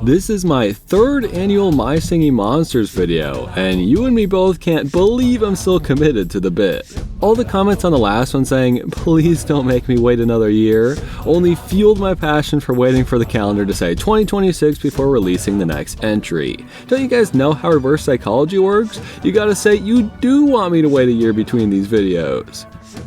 This is my third annual My Singing Monsters video, and you and me both can't believe I'm still committed to the bit. All the comments on the last one saying, please don't make me wait another year, only fueled my passion for waiting for the calendar to say 2026 before releasing the next entry. Don't you guys know how reverse psychology works? You gotta say you do want me to wait a year between these videos.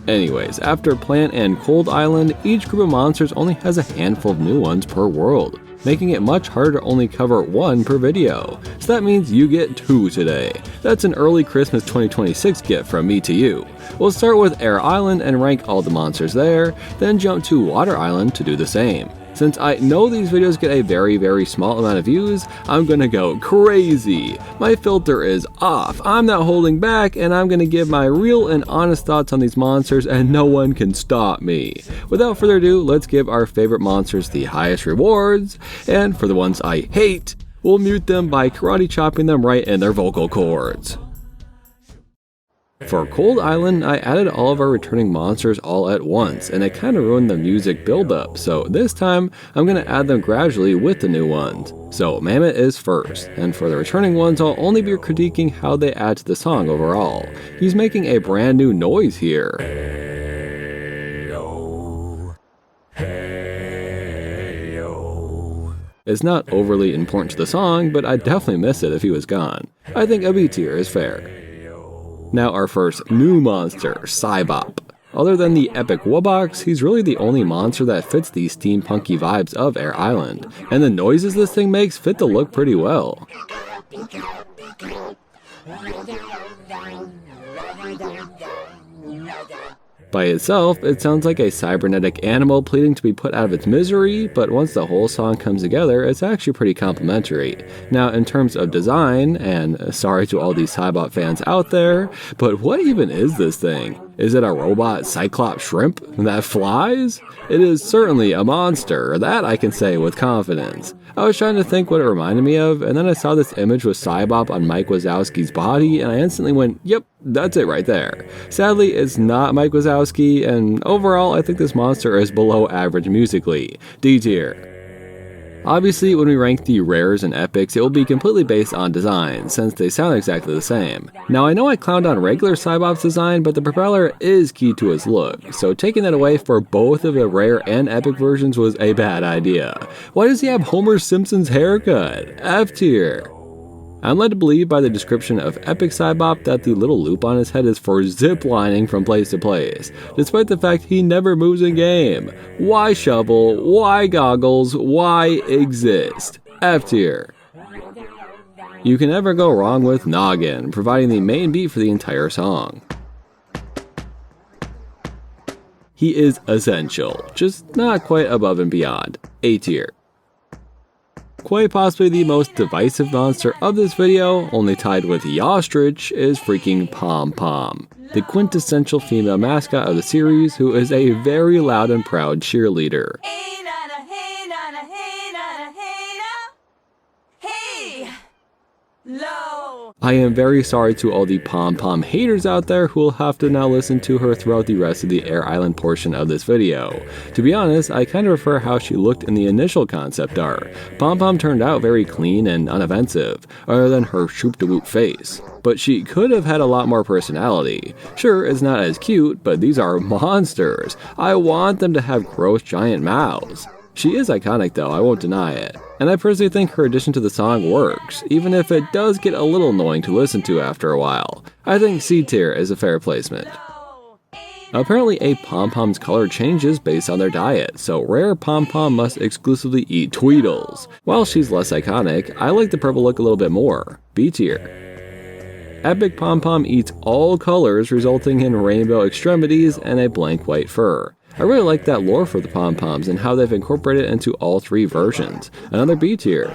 Anyways, after Plant and Cold Island, each group of monsters only has a handful of new ones per world, making it much harder to only cover one per video. So that means you get two today. That's an early Christmas 2026 gift from me to you. We'll start with Air Island and rank all the monsters there, then jump to Water Island to do the same. Since I know these videos get a very small amount of views, I'm gonna go crazy. My filter is off, I'm not holding back, and I'm gonna give my real and honest thoughts on these monsters and no one can stop me. Without further ado, let's give our favorite monsters the highest rewards, and for the ones I hate, we'll mute them by karate chopping them right in their vocal cords. For Cold Island, I added all of our returning monsters all at once, and it kinda ruined the music buildup, so this time, I'm gonna add them gradually with the new ones. So Mammott is first, and for the returning ones, I'll only be critiquing how they add to the song overall. He's making a brand new noise here. It's not overly important to the song, but I'd definitely miss it if he was gone. I think a B tier is fair. Now our first new monster, Cybop. Other than the epic Wubbox, he's really the only monster that fits the steampunky vibes of Air Island, and the noises this thing makes fit the look pretty well. By itself, it sounds like a cybernetic animal pleading to be put out of its misery, but once the whole song comes together, it's actually pretty complimentary. Now, in terms of design, and sorry to all these Cybop fans out there, but what even is this thing? Is it a robot cyclops shrimp that flies? It is certainly a monster, that I can say with confidence. I was trying to think what it reminded me of, and then I saw this image with Cybop on Mike Wazowski's body, and I instantly went, yep, that's it right there. Sadly, it's not Mike Wazowski, and overall, I think this monster is below average musically. D tier. Obviously, when we rank the rares and epics, it will be completely based on design, since they sound exactly the same. Now, I know I clowned on regular Cybop's design, but the propeller is key to his look, so taking that away for both of the rare and epic versions was a bad idea. Why does he have Homer Simpson's haircut? F tier. I'm led to believe by the description of Epic Cybop that the little loop on his head is for ziplining from place to place, despite the fact he never moves in game. Why shovel? Why goggles? Why exist? F tier. You can never go wrong with Noggin, providing the main beat for the entire song. He is essential, just not quite above and beyond. A tier. Quite possibly the most divisive monster of this video, only tied with Yawstrich, is freaking PomPom, the quintessential female mascot of the series who is a very loud and proud cheerleader. I am very sorry to all the PomPom haters out there who will have to now listen to her throughout the rest of the Air Island portion of this video. To be honest, I kind of prefer how she looked in the initial concept art. PomPom turned out very clean and unoffensive, other than her shoop-de-whoop face. But she could have had a lot more personality. Sure, it's not as cute, but these are monsters. I want them to have gross giant mouths. She is iconic though, I won't deny it. And I personally think her addition to the song works, even if it does get a little annoying to listen to after a while. I think C tier is a fair placement. Apparently a PomPom's color changes based on their diet, so rare PomPom must exclusively eat Tweedles. While she's less iconic, I like the purple look a little bit more. B tier. Epic PomPom eats all colors, resulting in rainbow extremities and a blank white fur. I really like that lore for the PomPoms and how they've incorporated it into all three versions. Another B tier.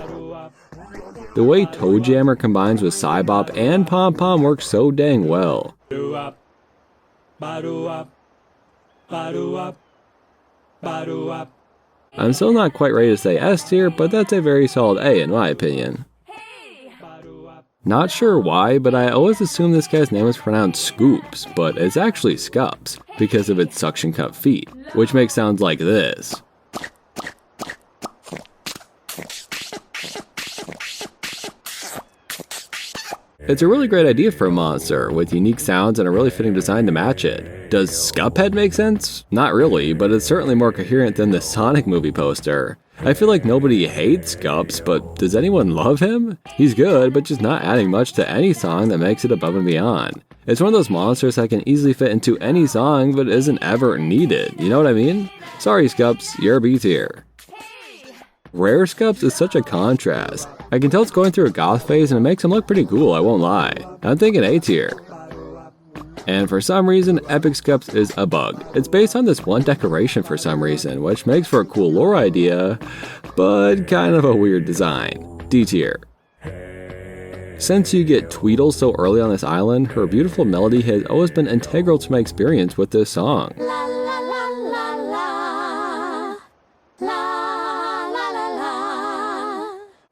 The way Toe Jammer combines with Cybop and PomPom works so dang well. I'm still not quite ready to say S tier, but that's a very solid A in my opinion. Not sure why, but I always assumed this guy's name was pronounced Scoops, but it's actually Scups, because of its suction cup feet, which makes sounds like this. It's a really great idea for a monster, with unique sounds and a really fitting design to match it. Does Scuphead make sense? Not really, but it's certainly more coherent than the Sonic movie poster. I feel like nobody hates Scups, but does anyone love him? He's good, but just not adding much to any song that makes it above and beyond. It's one of those monsters that can easily fit into any song, but isn't ever needed, you know what I mean? Sorry Scups, you're B tier. Rare Scups is such a contrast. I can tell it's going through a goth phase and it makes him look pretty cool, I won't lie. I'm thinking A tier. And for some reason, Epic Scups is a bug. It's based on this one decoration for some reason, which makes for a cool lore idea, but kind of a weird design. D tier. Since you get Tweedle so early on this island, her beautiful melody has always been integral to my experience with this song.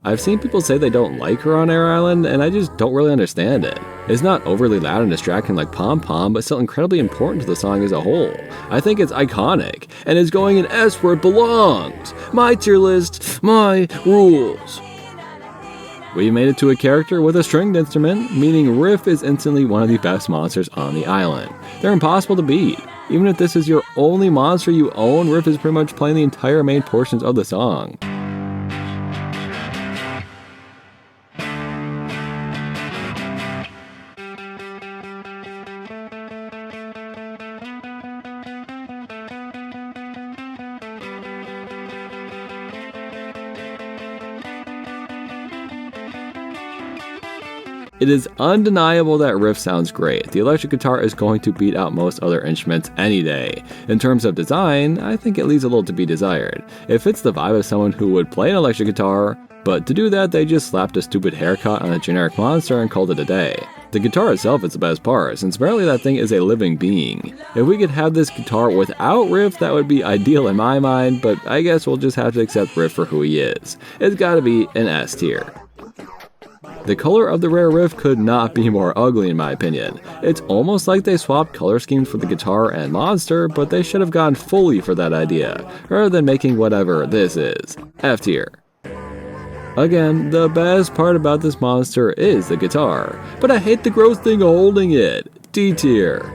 I've seen people say they don't like her on Air Island, and I just don't really understand it. It's not overly loud and distracting like PomPom, but still incredibly important to the song as a whole. I think it's iconic, and is going in S where it belongs. My tier list, my rules. We made it to a character with a stringed instrument, meaning Riff is instantly one of the best monsters on the island. They're impossible to beat. Even if this is your only monster you own, Riff is pretty much playing the entire main portions of the song. It is undeniable that Riff sounds great. The electric guitar is going to beat out most other instruments any day. In terms of design, I think it leaves a little to be desired. It fits the vibe of someone who would play an electric guitar, but to do that they just slapped a stupid haircut on a generic monster and called it a day. The guitar itself is the best part, since apparently that thing is a living being. If we could have this guitar without Riff, that would be ideal in my mind, but I guess we'll just have to accept Riff for who he is. It's gotta be an S tier. The color of the rare Riff could not be more ugly in my opinion. It's almost like they swapped color schemes for the guitar and monster, but they should have gone fully for that idea, rather than making whatever this is. F tier. Again, the best part about this monster is the guitar, but I hate the gross thing holding it. D tier.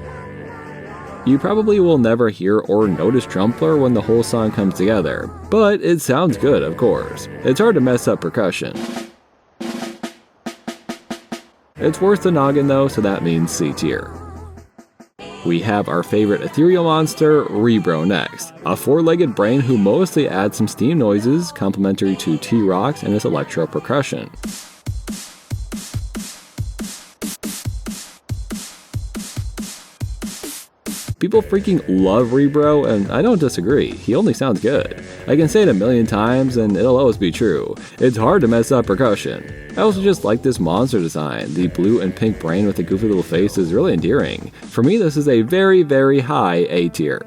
You probably will never hear or notice Drumpler when the whole song comes together, but it sounds good of course. It's hard to mess up percussion. It's worse than Noggin though, so that means C tier. We have our favorite ethereal monster, Reebro, next. A four-legged brain who mostly adds some steam noises, complementary to T-Rox and his electro percussion. People freaking love Reebro, and I don't disagree. He only sounds good. I can say it a million times, and it'll always be true. It's hard to mess up percussion. I also just like this monster design. The blue and pink brain with the goofy little face is really endearing. For me, this is a very, very high A tier.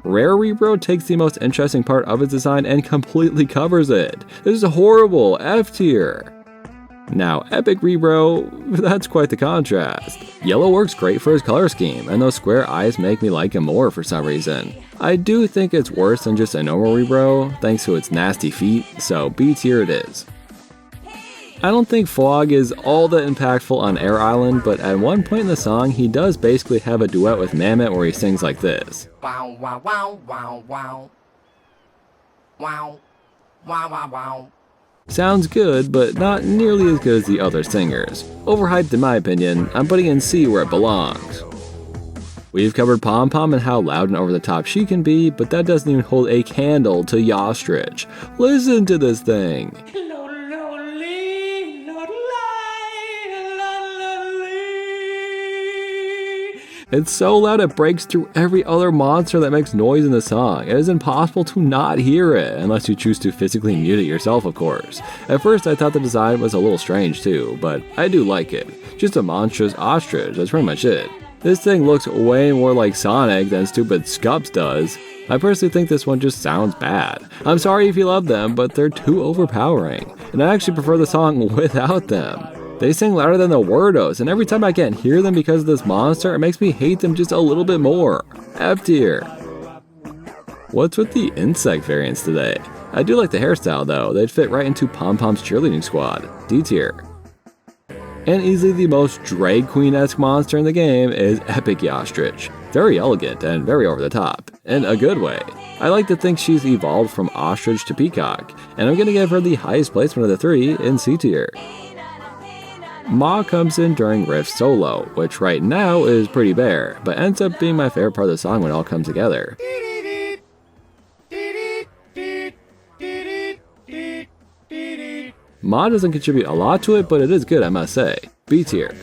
Rare Reebro takes the most interesting part of its design and completely covers it. This is horrible. F tier. Now, Epic Reebro, that's quite the contrast. Yellow works great for his color scheme, and those square eyes make me like him more for some reason. I do think it's worse than just a normal Reebro, thanks to its nasty feet, so B tier it is. I don't think Fwog is all that impactful on Air Island, but at one point in the song, he does basically have a duet with Mammott where he sings like this. Wow, wow, wow, wow, wow. Wow, wow, wow, wow. Sounds good, but not nearly as good as the other singers. Overhyped in my opinion, I'm putting in C where it belongs. We've covered PomPom and how loud and over the top she can be, but that doesn't even hold a candle to Yawstrich. Listen to this thing! It's so loud it breaks through every other monster that makes noise in the song. It is impossible to not hear it, unless you choose to physically mute it yourself of course. At first I thought the design was a little strange too, but I do like it. Just a monstrous ostrich, that's pretty much it. This thing looks way more like Sonic than stupid Scups does. I personally think this one just sounds bad. I'm sorry if you love them, but they're too overpowering. And I actually prefer the song without them. They sing louder than the wordos, and every time I can't hear them because of this monster, it makes me hate them just a little bit more. F tier. What's with the insect variants today? I do like the hairstyle though, they'd fit right into PomPom's cheerleading squad. D tier. And easily the most drag queen-esque monster in the game is Epic Yawstrich. Very elegant and very over the top, in a good way. I like to think she's evolved from ostrich to peacock, and I'm gonna give her the highest placement of the 3 in C tier. Ma comes in during Riff's solo, which right now is pretty bare, but ends up being my favorite part of the song when it all comes together. Ma doesn't contribute a lot to it, but it is good, I must say. B tier.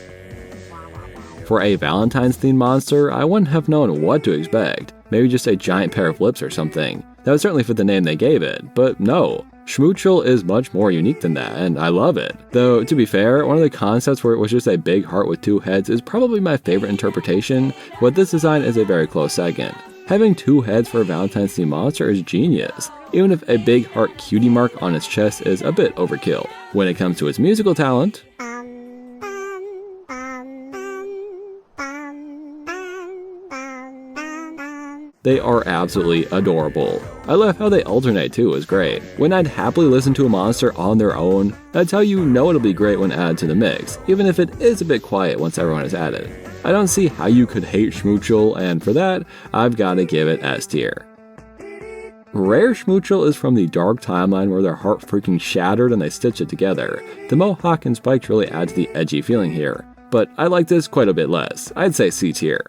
For a Valentine's themed monster, I wouldn't have known what to expect. Maybe just a giant pair of lips or something. That would certainly fit the name they gave it, but no. Schmoochle is much more unique than that, and I love it. Though, to be fair, one of the concepts where it was just a big heart with 2 heads is probably my favorite interpretation, but this design is a very close second. Having 2 heads for a Valentine's themed monster is genius, even if a big heart cutie mark on its chest is a bit overkill. When it comes to its musical talent, they are absolutely adorable. I love how they alternate too, is great. When I'd happily listen to a monster on their own, that's how you know it'll be great when added to the mix, even if it is a bit quiet once everyone is added. I don't see how you could hate Schmoochle, and for that, I've gotta give it S tier. Rare Schmoochle is from the dark timeline where their heart freaking shattered and they stitched it together. The mohawk and spikes really add to the edgy feeling here, but I like this quite a bit less. I'd say C tier.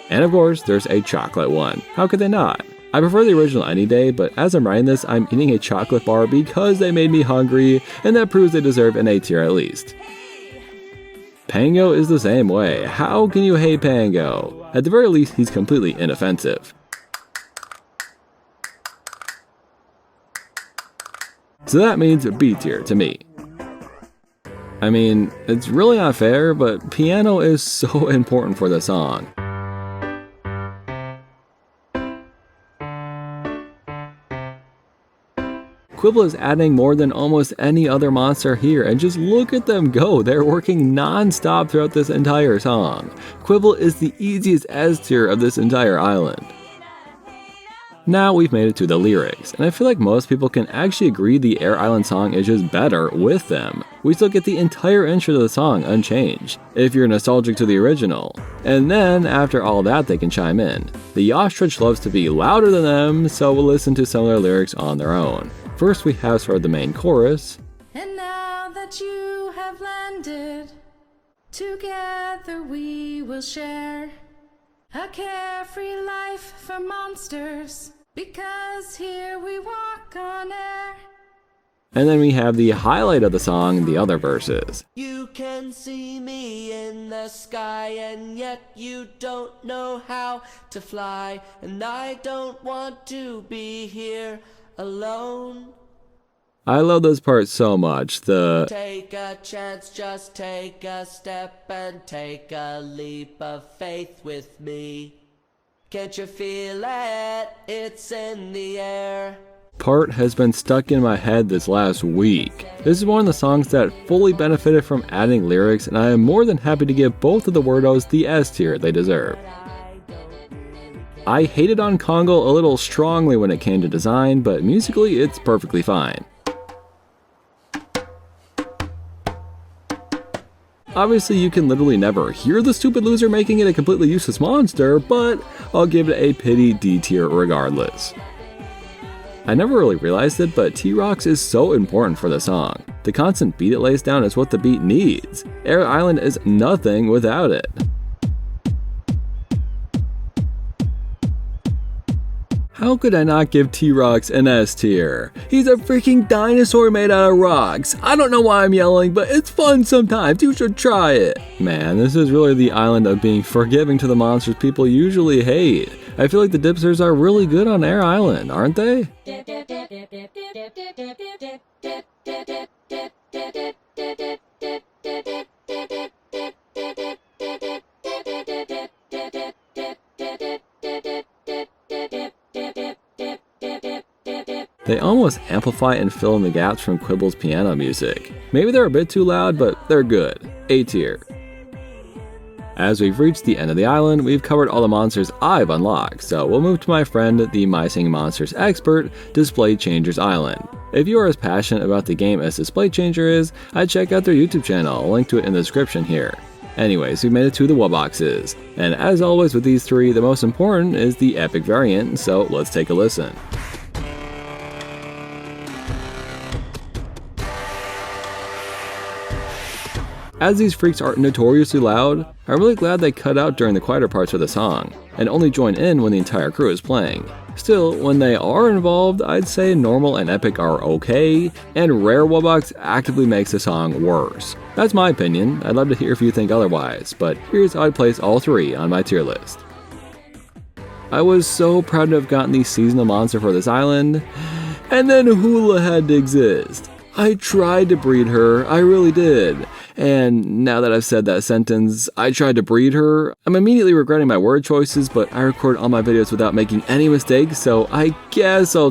And of course, there's a chocolate one. How could they not? I prefer the original any day, but as I'm writing this, I'm eating a chocolate bar because they made me hungry, and that proves they deserve an A tier at least. Pango is the same way. How can you hate Pango? At the very least, he's completely inoffensive. So that means B tier to me. I mean, it's really not fair, but piano is so important for the song. Quibble is adding more than almost any other monster here, and just look at them go, they're working non-stop throughout this entire song. Quibble is the easiest S tier of this entire island. Now we've made it to the lyrics, and I feel like most people can actually agree the Air Island song is just better with them. We still get the entire intro to the song unchanged, if you're nostalgic to the original. And then, after all that, they can chime in. The Yawstrich loves to be louder than them, so we'll listen to some of their lyrics on their own. First we have sort of the main chorus. And now that you have landed, together we will share a carefree life for monsters, because here we walk on air. And then we have the highlight of the song, the other verses. You can see me in the sky, and yet you don't know how to fly, and I don't want to be here alone. I love this part so much. Take a chance, just take a step and take a leap of faith with me. Can't you feel it? It's in the air. Part has been stuck in my head this last week. This is one of the songs that fully benefited from adding lyrics, and I am more than happy to give both of the wordos the S tier they deserve. I hated on Congle a little strongly when it came to design, but musically it's perfectly fine. Obviously you can literally never hear the stupid loser making it a completely useless monster, but I'll give it a pity D tier regardless. I never really realized it, but T-Rox is so important for the song. The constant beat it lays down is what the beat needs. Air Island is nothing without it. How could I not give T-Rox an S tier? He's a freaking dinosaur made out of rocks. I don't know why I'm yelling, but it's fun sometimes. You should try it. Man, this is really the island of being forgiving to the monsters people usually hate. I feel like the Dipsters are really good on Air Island, aren't they? They almost amplify and fill in the gaps from Quibble's piano music. Maybe they're a bit too loud, but they're good. A tier. As we've reached the end of the island, we've covered all the monsters I've unlocked, so we'll move to my friend, the My Singing Monsters expert, Display Changers Island. If you are as passionate about the game as Display Changer is, I'd check out their YouTube channel, I'll link to it in the description here. Anyways, we made it to the Wubboxes, and as always with these three, the most important is the epic variant, so let's take a listen. As these freaks are notoriously loud, I'm really glad they cut out during the quieter parts of the song, and only join in when the entire crew is playing. Still, when they are involved, I'd say normal and epic are okay, and rare Wubbox actively makes the song worse. That's my opinion, I'd love to hear if you think otherwise, but here's how I'd place all three on my tier list. I was so proud to have gotten the seasonal monster for this island, and then Hoola had to exist. I tried to breed her, I really did. And now that I've said that sentence, I tried to breed her, I'm immediately regretting my word choices, but I record all my videos without making any mistakes, so I guess I'll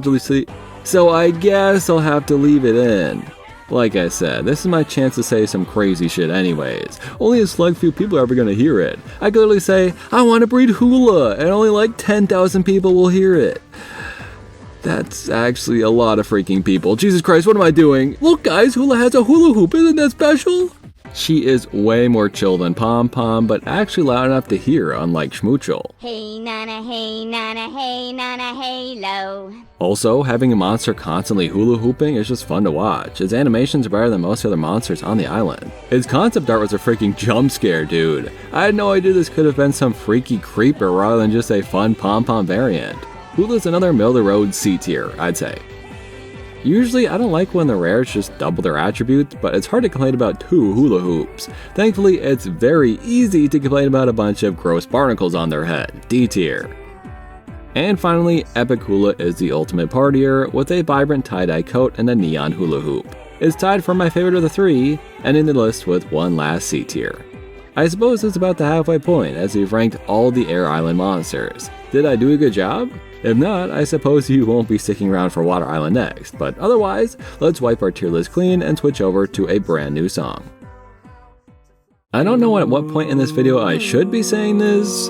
have to leave it in. Like I said, this is my chance to say some crazy shit anyways. Only a select few people are ever gonna hear it. I could literally say, I want to breed Hoola, and only like 10,000 people will hear it. That's actually a lot of freaking people. Jesus Christ, what am I doing? Look guys, Hoola has a hula hoop, isn't that special? She is way more chill than PomPom, but actually loud enough to hear, unlike Schmoochle. Hey nana, hey nana, hey nana, hey low. Also, having a monster constantly hula hooping is just fun to watch. Its animations are better than most other monsters on the island. Its concept art was a freaking jump scare, dude. I had no idea this could have been some freaky creeper rather than just a fun PomPom variant. Hoola's another middle-of-the-road C tier, I'd say. Usually, I don't like when the rares just double their attributes, but it's hard to complain about 2 hula hoops. Thankfully, it's very easy to complain about a bunch of gross barnacles on their head, D tier. And finally, Epic Hoola is the ultimate partier, with a vibrant tie-dye coat and a neon hula hoop. It's tied for my favorite of the 3, ending the list with one last C tier. I suppose it's about the halfway point, as we've ranked all the Air Island monsters. Did I do a good job? If not, I suppose you won't be sticking around for Water Island next, but otherwise, let's wipe our tier list clean and switch over to a brand new song. I don't know at what point in this video I should be saying this,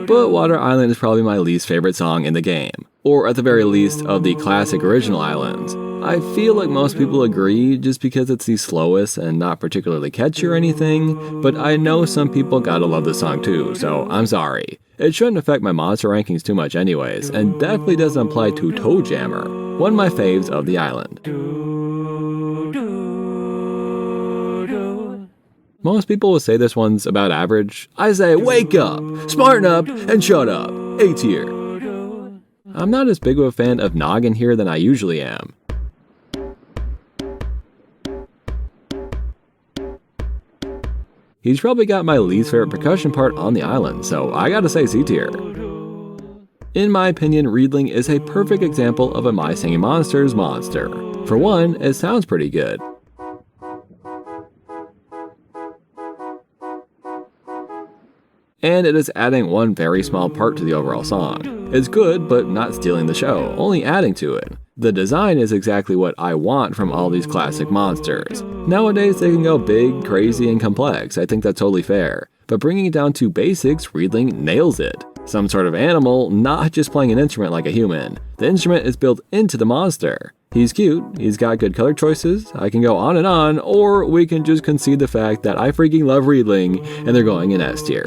but Water Island is probably my least favorite song in the game, or at the very least of the classic original islands. I feel like most people agree just because it's the slowest and not particularly catchy or anything, but I know some people gotta love this song too, so I'm sorry. It shouldn't affect my monster rankings too much anyways, and definitely doesn't apply to Toe Jammer, one of my faves of the island. Most people will say this one's about average. I say wake up, smarten up, and shut up, A tier. I'm not as big of a fan of Noggin here than I usually am. He's probably got my least favorite percussion part on the island, so I gotta say C tier. In my opinion, Reedling is a perfect example of a My Singing Monsters monster. For one, it sounds pretty good. And it is adding one very small part to the overall song. It's good, but not stealing the show, only adding to it. The design is exactly what I want from all these classic monsters. Nowadays they can go big, crazy, and complex, I think that's totally fair. But bringing it down to basics, Reedling nails it. Some sort of animal, not just playing an instrument like a human. The instrument is built into the monster. He's cute, he's got good color choices, I can go on, or we can just concede the fact that I freaking love Reedling, and they're going in S tier.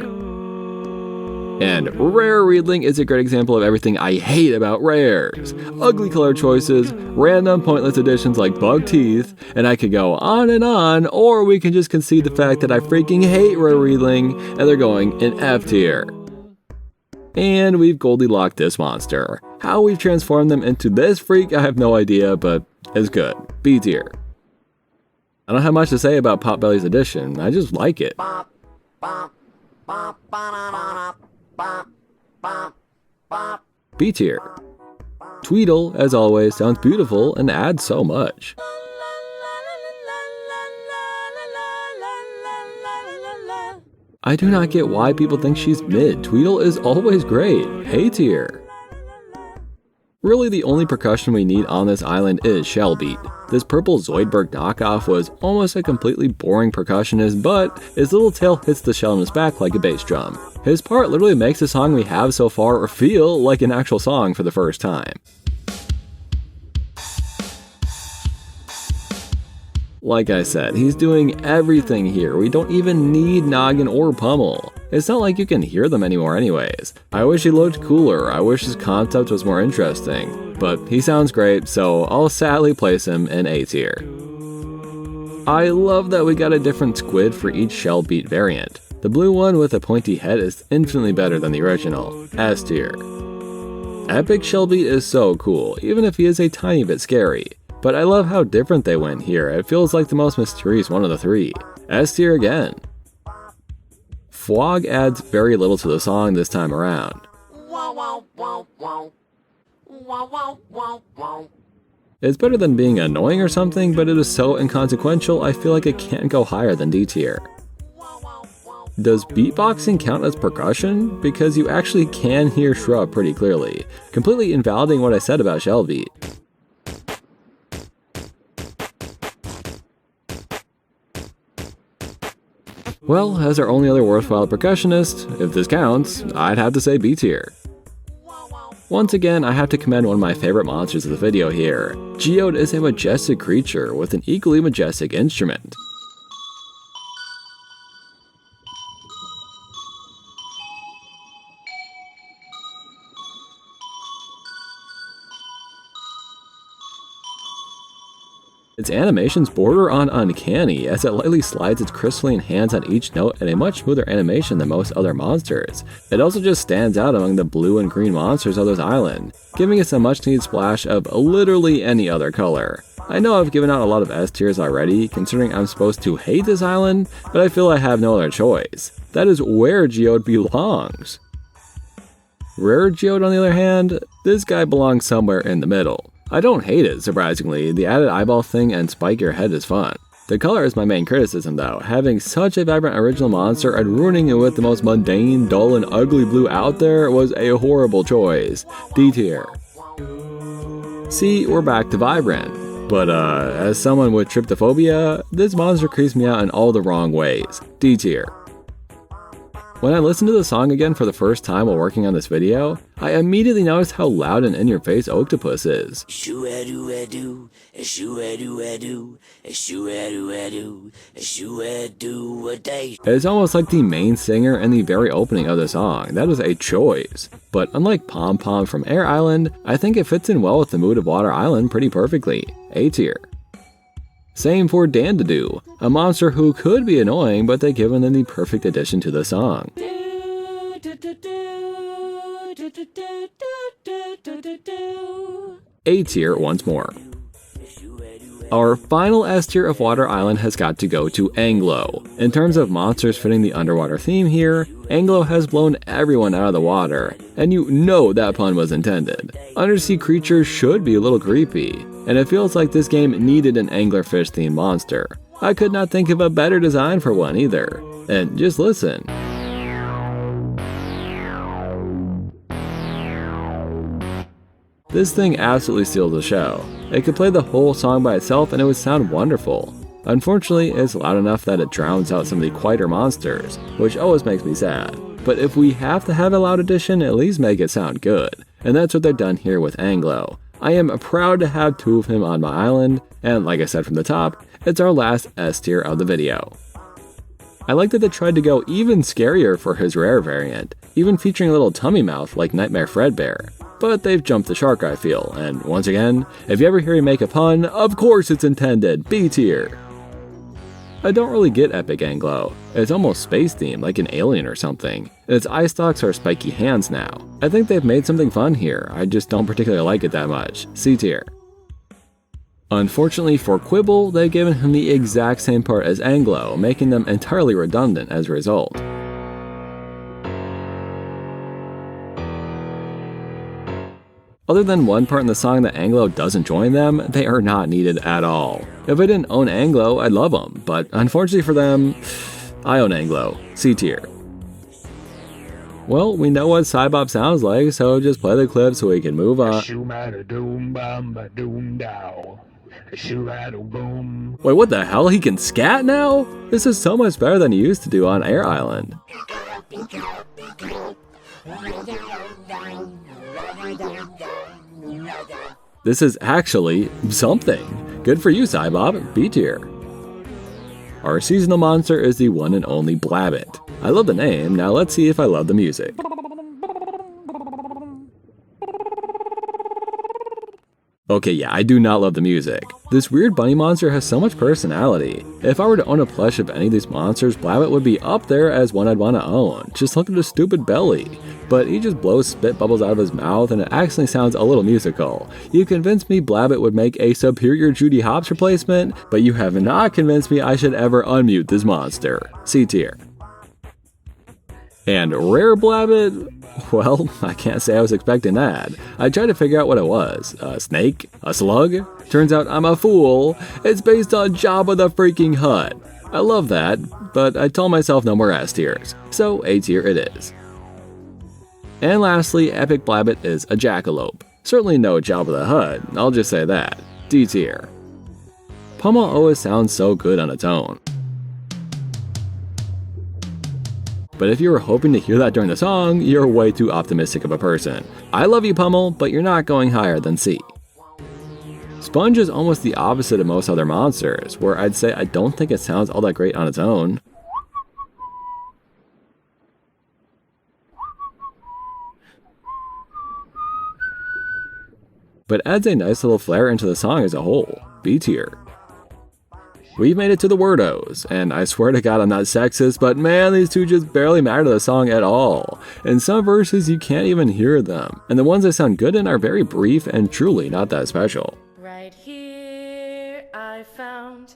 And Rare Reedling is a great example of everything I hate about rares. Ugly color choices, random pointless additions like bug teeth, and I could go on, or we can just concede the fact that I freaking hate Rare Reedling, and they're going in F tier. And we've Goldilocked this monster. How we've transformed them into this freak, I have no idea, but it's good. B tier. I don't have much to say about Potbelly's addition, I just like it. B tier. Tweedle, as always, sounds beautiful and adds so much. I do not get why people think she's mid. Tweedle is always great. A tier. Really, the only percussion we need on this island is Shellbeat. This purple Zoidberg knockoff was almost a completely boring percussionist, but his little tail hits the shell in his back like a bass drum. His part literally makes the song we have so far feel like an actual song for the first time. Like I said, he's doing everything here. We don't even need Noggin or Pummel. It's not like you can hear them anymore anyways. I wish he looked cooler, I wish his concept was more interesting. But he sounds great, so I'll sadly place him in A tier. I love that we got a different squid for each Shellbeat variant. The blue one with a pointy head is infinitely better than the original, S tier. Epic Shellbeat is so cool, even if he is a tiny bit scary. But I love how different they went here, it feels like the most mysterious one of the three. S tier again. Fwog adds very little to the song this time around. It's better than being annoying or something, but it is so inconsequential I feel like it can't go higher than D tier. Does beatboxing count as percussion? Because you actually can hear Shrubb pretty clearly, completely invalidating what I said about Shellbeat. Well, as our only other worthwhile percussionist, if this counts, I'd have to say B tier. Once again, I have to commend one of my favorite monsters of the video here. Jeeode is a majestic creature with an equally majestic instrument. Its animations border on uncanny as it lightly slides its crystalline hands on each note in a much smoother animation than most other monsters. It also just stands out among the blue and green monsters of this island, giving us a much needed splash of literally any other color. I know I've given out a lot of S tiers already, considering I'm supposed to hate this island, but I feel I have no other choice. That is where Jeeode belongs. Rare Jeeode, on the other hand, this guy belongs somewhere in the middle. I don't hate it, surprisingly. The added eyeball thing and spike your head is fun. The color is my main criticism though. Having such a vibrant original monster and ruining it with the most mundane, dull, and ugly blue out there was a horrible choice. D tier. See, we're back to vibrant. But as someone with tryptophobia, this monster creeps me out in all the wrong ways. D tier. When I listened to the song again for the first time while working on this video, I immediately noticed how loud and in-your-face Oaktopus is. It's almost like the main singer in the very opening of the song. That is a choice. But unlike PomPom from Air Island, I think it fits in well with the mood of Water Island pretty perfectly. A tier. Same for Dandidoo, a monster who could be annoying, but they've given them the perfect addition to the song. A tier once more. Our final S tier of Water Island has got to go to Anglow. In terms of monsters fitting the underwater theme here, Anglow has blown everyone out of the water, and you know that pun was intended. Undersea creatures should be a little creepy, and it feels like this game needed an anglerfish themed monster. I could not think of a better design for one either. And just listen. This thing absolutely steals the show. It could play the whole song by itself and it would sound wonderful. Unfortunately, it's loud enough that it drowns out some of the quieter monsters, which always makes me sad. But if we have to have a loud addition, at least make it sound good. And that's what they've done here with Anglow. I am proud to have two of him on my island, and like I said from the top, it's our last S tier of the video. I like that they tried to go even scarier for his rare variant, even featuring a little tummy mouth like Nightmare Fredbear. But they've jumped the shark, I feel, and once again, if you ever hear me make a pun, of course it's intended, B tier. I don't really get Epic Anglow. It's almost space themed, like an alien or something. And its eye stalks are spiky hands now. I think they've made something fun here, I just don't particularly like it that much. C tier. Unfortunately for Quibble, they've given him the exact same part as Anglow, making them entirely redundant as a result. Other than one part in the song that Anglow doesn't join them, they are not needed at all. If I didn't own Anglow, I'd love them, but unfortunately for them, I own Anglow. C tier. Well, we know what Cybop sounds like, so just play the clip so we can move on. Wait, what the hell? He can scat now? This is so much better than he used to do on Air Island. This is actually something. Good for you, Cybop. B tier. Our seasonal monster is the one and only Blabbit. I love the name, now let's see if I love the music. Okay, yeah, I do not love the music. This weird bunny monster has so much personality. If I were to own a plush of any of these monsters, Blabbit would be up there as one I'd want to own. Just look at his stupid belly. But he just blows spit bubbles out of his mouth and it actually sounds a little musical. You convinced me Blabbit would make a superior Judy Hopps replacement, but you have not convinced me I should ever unmute this monster. C tier. And rare Blabbit? Well, I can't say I was expecting that. I tried to figure out what it was. A snake? A slug? Turns out I'm a fool. It's based on Jabba the freaking Hutt. I love that, but I told myself no more S tiers. So A tier it is. And lastly, Epic Blabbit is a jackalope. Certainly no Jabba the Hutt, I'll just say that. D tier. Pummel always sounds so good on its own. But if you were hoping to hear that during the song, you're way too optimistic of a person. I love you, Pummel, but you're not going higher than C. Sponge is almost the opposite of most other monsters, where I'd say I don't think it sounds all that great on its own. But adds a nice little flair into the song as a whole. B tier. We've made it to the wordos, and I swear to God I'm not sexist, but man, these two just barely matter to the song at all. In some verses you can't even hear them, and the ones that sound good in are very brief and truly not that special. Right here I found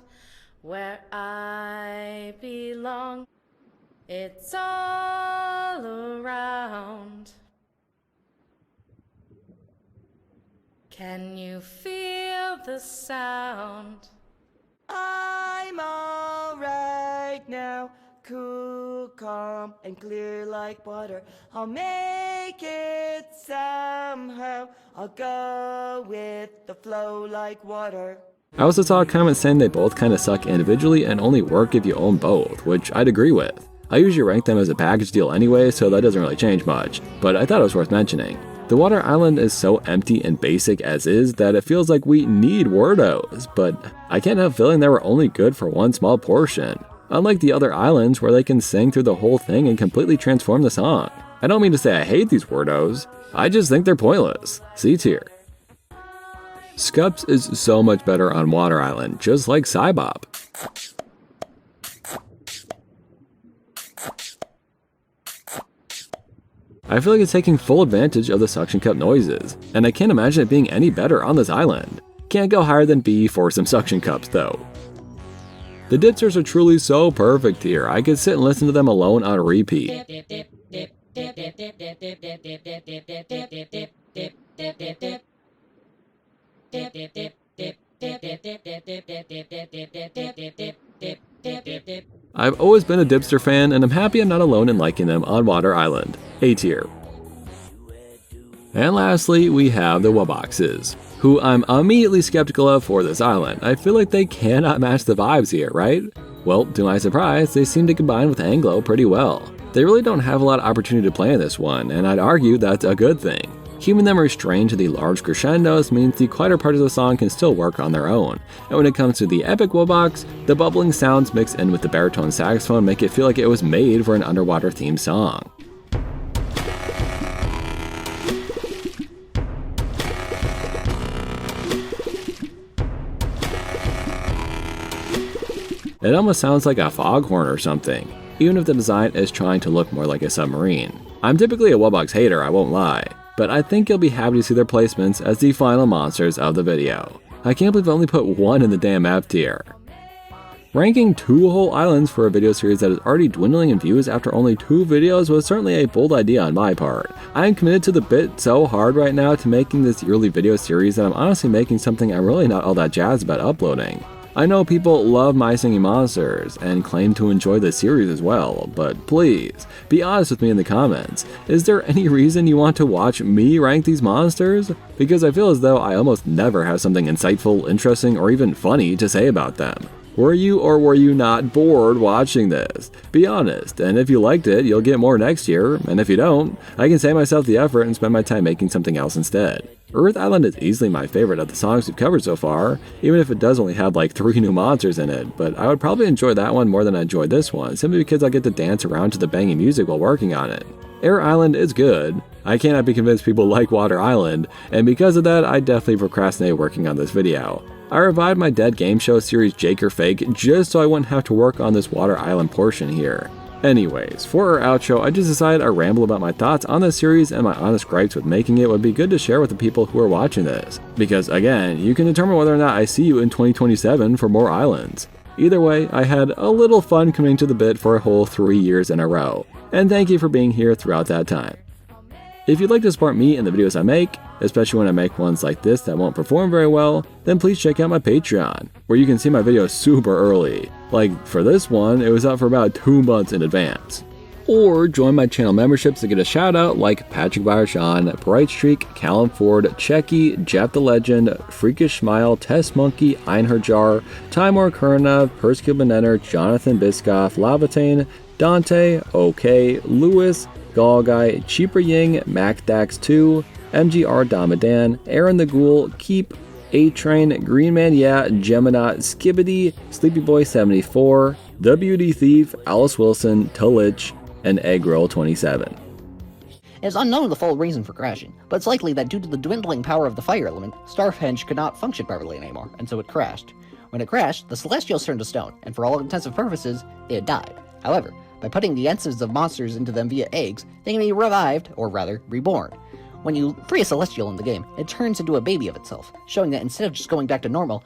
where I belong. It's all around. Can you feel the sound? I'm alright now, cool, calm, and clear like water. I'll make it somehow. I'll go with the flow like water. I also saw a comment saying they both kinda suck individually and only work if you own both, which I'd agree with. I usually rank them as a package deal anyway, so that doesn't really change much, but I thought it was worth mentioning. The water island is so empty and basic as is that it feels like we need wordos, but I can't help feeling they were only good for one small portion. Unlike the other islands where they can sing through the whole thing and completely transform the song. I don't mean to say I hate these wordos, I just think they're pointless. C tier. Scups is so much better on Water Island, just like Cybop. I feel like it's taking full advantage of the suction cup noises, and I can't imagine it being any better on this island. Can't go higher than B for some suction cups though. The Dipsters are truly so perfect here, I could sit and listen to them alone on repeat. I've always been a Dipster fan, and I'm happy I'm not alone in liking them on Water Island. A tier. And lastly, we have the Wubboxes, who I'm immediately skeptical of for this island. I feel like they cannot match the vibes here, right? Well, to my surprise, they seem to combine with Anglow pretty well. They really don't have a lot of opportunity to play in this one, and I'd argue that's a good thing. Keeping them restrained to the large crescendos means the quieter parts of the song can still work on their own. And when it comes to the epic Wubbox, the bubbling sounds mixed in with the baritone saxophone make it feel like it was made for an underwater themed song. It almost sounds like a foghorn or something, even if the design is trying to look more like a submarine. I'm typically a Wubbox hater, I won't lie, but I think you'll be happy to see their placements as the final monsters of the video. I can't believe I only put one in the damn F tier. Ranking 2 whole islands for a video series that is already dwindling in views after only 2 videos was certainly a bold idea on my part. I am committed to the bit so hard right now to making this yearly video series that I'm honestly making something I'm really not all that jazzed about uploading. I know people love My Singing Monsters and claim to enjoy the series as well, but please, be honest with me in the comments. Is there any reason you want to watch me rank these monsters? Because I feel as though I almost never have something insightful, interesting, or even funny to say about them. Were you or were you not bored watching this? Be honest, and if you liked it, you'll get more next year, and if you don't, I can save myself the effort and spend my time making something else instead. Earth Island is easily my favorite of the songs we've covered so far, even if it does only have like 3 new monsters in it, but I would probably enjoy that one more than I enjoyed this one, simply because I get to dance around to the banging music while working on it. Air Island is good. I cannot be convinced people like Water Island, and because of that, I definitely procrastinated working on this video. I revived my dead game show series Jake or Fake just so I wouldn't have to work on this Water Island portion here. Anyways, for our outro, I just decided I'd ramble about my thoughts on this series and my honest gripes with making it would be good to share with the people who are watching this. Because again, you can determine whether or not I see you in 2027 for more islands. Either way, I had a little fun coming to the bit for a whole 3 years in a row. And thank you for being here throughout that time. If you'd like to support me and the videos I make, especially when I make ones like this that won't perform very well, then please check out my Patreon, where you can see my videos super early. Like for this one, it was up for about 2 months in advance. Or join my channel memberships to get a shout out like Patrick Bayershawn, Bright Streak, Callum Ford, Checky, Jeff the Legend, Freakish Smile, Test Monkey, Einherjar, Timor Kurnav, Perskil Benenner, Jonathan Biscoff, Lavatane, Dante, OK, Lewis, Galguy, Cheaper Ying, MacDax2, MGR Damadan, Aaron the Ghoul, Keep, A-Train, Greenman Yeah, Geminot, Skibbity, Sleepy Boy 74, WD Thief, Alice Wilson, Tulich, and Eggroll27. It is unknown the full reason for crashing, but it's likely that due to the dwindling power of the fire element, Starhenge could not function properly anymore, and so it crashed. When it crashed, the Celestials turned to stone, and for all intents and purposes, it died. However, by putting the essences of monsters into them via eggs, they can be revived, or rather, reborn. When you free a Celestial in the game, it turns into a baby of itself, showing that instead of just going back to normal,